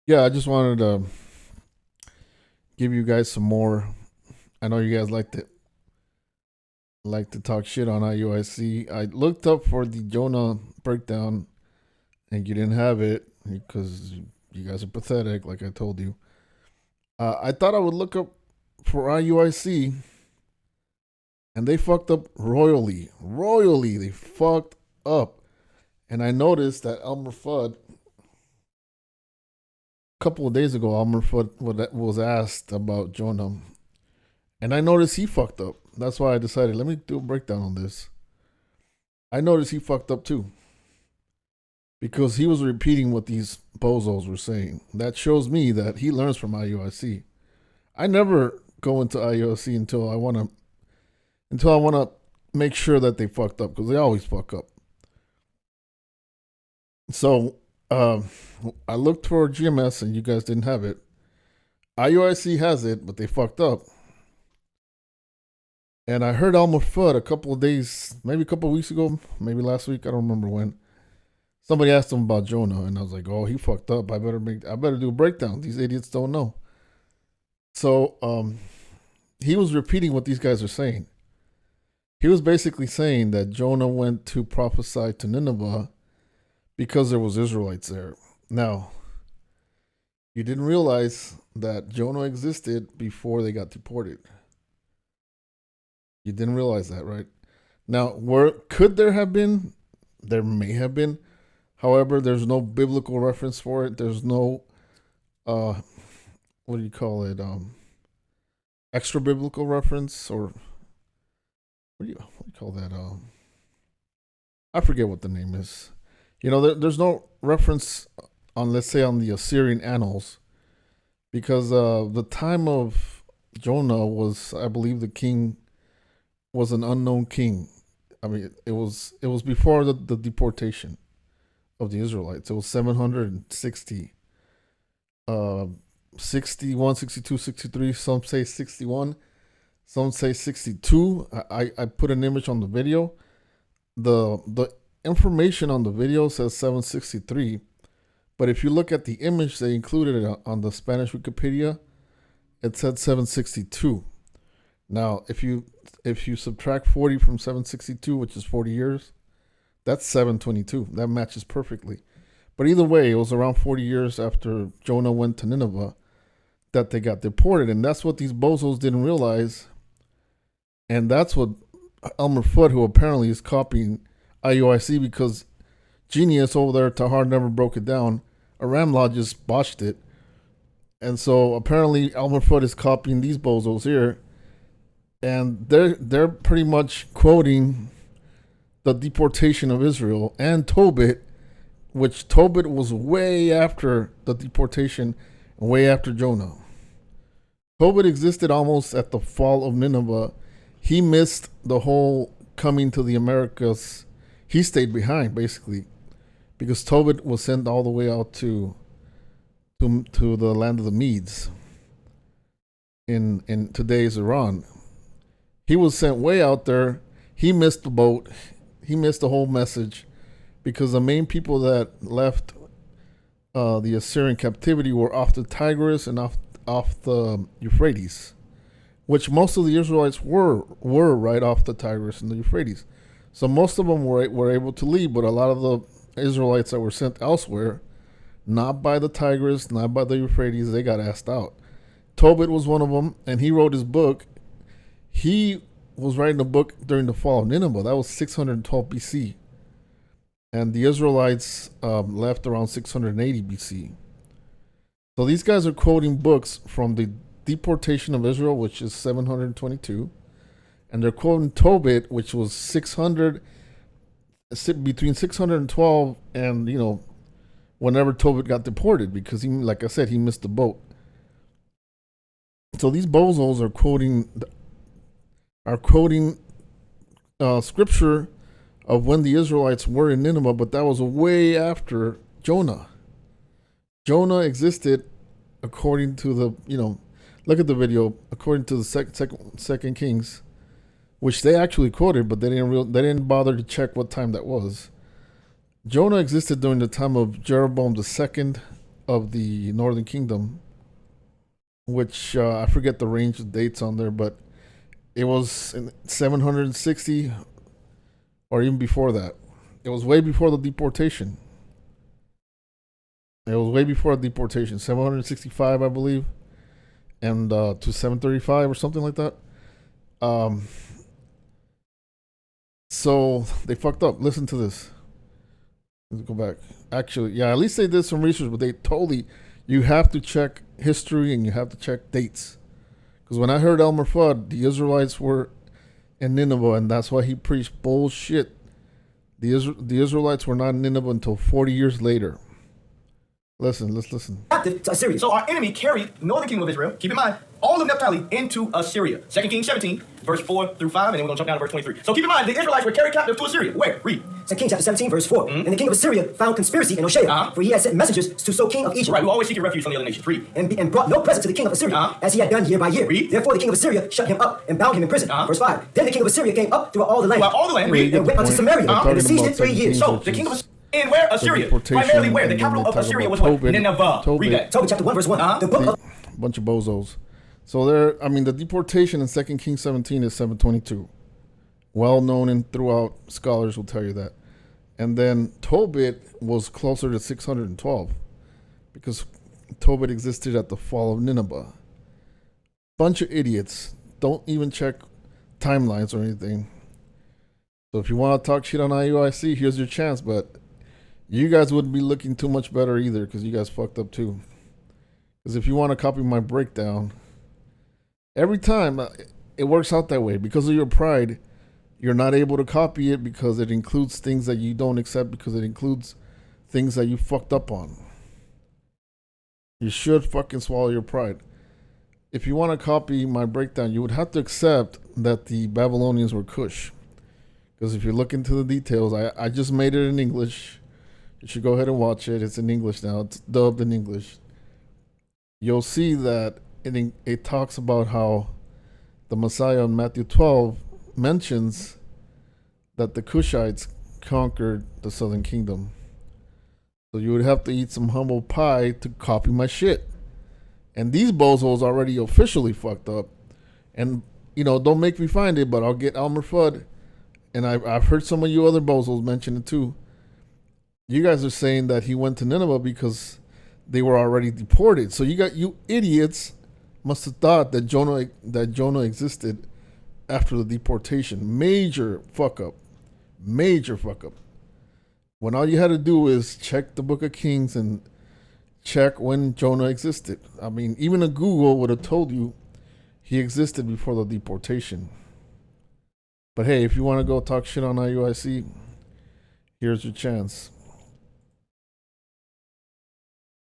Yeah, I just wanted to give you guys some more. I know you guys like to talk shit on IUIC. I looked up for the Jonah breakdown, and you didn't have it because you guys are pathetic, like I told you. I thought I would look up for IUIC, and they fucked up royally. Royally, they fucked up. And I noticed that Elmer Fudd, a couple of days ago, Elmer Fudd was asked about Jonah, and I noticed he fucked up. That's why I decided, let me do a breakdown on this. I noticed he fucked up too because he was repeating what these bozos were saying. That shows me that he learns from IUIC. I never go into IUIC until I want to make sure that they fucked up because they always fuck up. So uh, I looked for GMS and you guys didn't have it. IUIC has it, but they fucked up. And I heard Elmer Fudd a couple of days, maybe a couple of weeks ago, maybe last week, I don't remember when. Somebody asked him about Jonah, and I was like, "Oh, he fucked up. I better do a breakdown. These idiots don't know." So he was repeating what these guys are saying. He was basically saying that Jonah went to prophesy to Nineveh because there was Israelites there. Now, you didn't realize that Jonah existed before they got deported. You didn't realize that, right? Now, where could there have been? There may have been. However, there's no biblical reference for it. There's no what do you call it? Extra biblical reference, or what do you call that? I forget what the name is. There's no reference on, let's say, on the Assyrian annals, because the time of Jonah was, I believe, the king was an unknown king. I mean, it was before the deportation of the Israelites. It was 760, 61, 62, 63. Some say 61, some say 62. I put an image on the video. The information on the video says 763, but if you look at the image they included on the Spanish Wikipedia, it said 762. Now, if you subtract 40 from 762, which is 40 years, that's 722. That matches perfectly. But either way, it was around 40 years after Jonah went to Nineveh that they got deported. And that's what these bozos didn't realize. And that's what Elmer Fudd, who apparently is copying IUIC because Genius over there, Tahar, never broke it down. Aramlaw just botched it. And so apparently Elmer Fudd is copying these bozos here. And they're pretty much quoting the deportation of Israel and Tobit, which Tobit was way after the deportation and way after Jonah. Tobit existed almost at the fall of Nineveh. He missed the whole coming to the Americas. He stayed behind basically because Tobit was sent all the way out to the land of the Medes in today's Iran. He was sent way out there. He missed the boat. He missed the whole message because the main people that left the Assyrian captivity were off the Tigris and off the Euphrates, which most of the Israelites were right off the Tigris and the Euphrates. So most of them were able to leave, but a lot of the Israelites that were sent elsewhere, not by the Tigris, not by the Euphrates, they got asked out. Tobit was one of them, and he wrote his book. He was writing a book during the fall of Nineveh. That was 612 BC. And the Israelites left around 680 BC. So these guys are quoting books from the deportation of Israel, which is 722. And they're quoting Tobit, which was 600, between 612 and, whenever Tobit got deported, because he, like I said, he missed the boat. So these bozos are quoting scripture of when the Israelites were in Nineveh, but that was way after Jonah. Jonah existed according to look at the video, according to the second Kings, which they actually quoted, but they didn't bother to check what time that was. Jonah existed during the time of Jeroboam II, of the Northern Kingdom, which I forget the range of dates on there, but it was in 760 or even before that. It was way before the deportation. It was way before the deportation, 765, I believe, and to 735 or something like that. So they fucked up. Listen to this. Let's go back. Actually, yeah, at least they did some research, but they totally, you have to check history and you have to check dates. Because when I heard Elmer Fudd, the Israelites were in Nineveh, and that's why he preached bullshit. The Israelites were not in Nineveh until 40 years later. Listen, let's listen. Captive to Assyria. So our enemy carried the northern kingdom of Israel, keep in mind, all of Naphtali into Assyria. 2 Kings 17, verse 4 through 5, and then we're going to jump down to verse 23. So keep in mind, the Israelites were carried captive to Assyria. Where? Read. 2 Kings chapter 17, verse 4. And the king of Assyria found conspiracy in Hoshea, for he had sent messengers to So king of Egypt. Right, who always seek refuge from the other nations. Read. And brought no present to the king of Assyria, as he had done year by year. Read. Therefore the king of Assyria shut him up and bound him in prison. Verse 5. Then the king of Assyria came up throughout all the land. Throughout all the land. Read. And went unto Samaria, and besieged it 3 years. So the king of in where? Assyria. Primarily where? The capital of Assyria was what? Nineveh. Read that. Tobit chapter 1, verse 1. The book of... Bunch of bozos. So there, I mean, the deportation in 2 Kings 17 is 722. Well known and throughout, scholars will tell you that. And then Tobit was closer to 612 because Tobit existed at the fall of Nineveh. Bunch of idiots. Don't even check timelines or anything. So if you want to talk shit on IUIC, here's your chance, but you guys wouldn't be looking too much better either because you guys fucked up too. Because if you want to copy my breakdown, every time it works out that way. Because of your pride, you're not able to copy it because it includes things that you don't accept, because it includes things that you fucked up on. You should fucking swallow your pride. If you want to copy my breakdown, you would have to accept that the Babylonians were Cush. Because if you look into the details, I just made it in English. You should go ahead and watch it. It's in English now. It's dubbed in English. You'll see that it talks about how the Messiah in Matthew 12 mentions that the Cushites conquered the southern kingdom. So you would have to eat some humble pie to copy my shit. And these bozos already officially fucked up. And, you know, don't make me find it, but I'll get Elmer Fudd. And I've heard some of you other bozos mention it too. You guys are saying that he went to Nineveh because they were already deported. So you idiots must have thought that Jonah existed after the deportation. Major fuck up. Major fuck up. When all you had to do is check the Book of Kings and check when Jonah existed. I mean, even a Google would have told you he existed before the deportation. But hey, if you want to go talk shit on IUIC, here's your chance.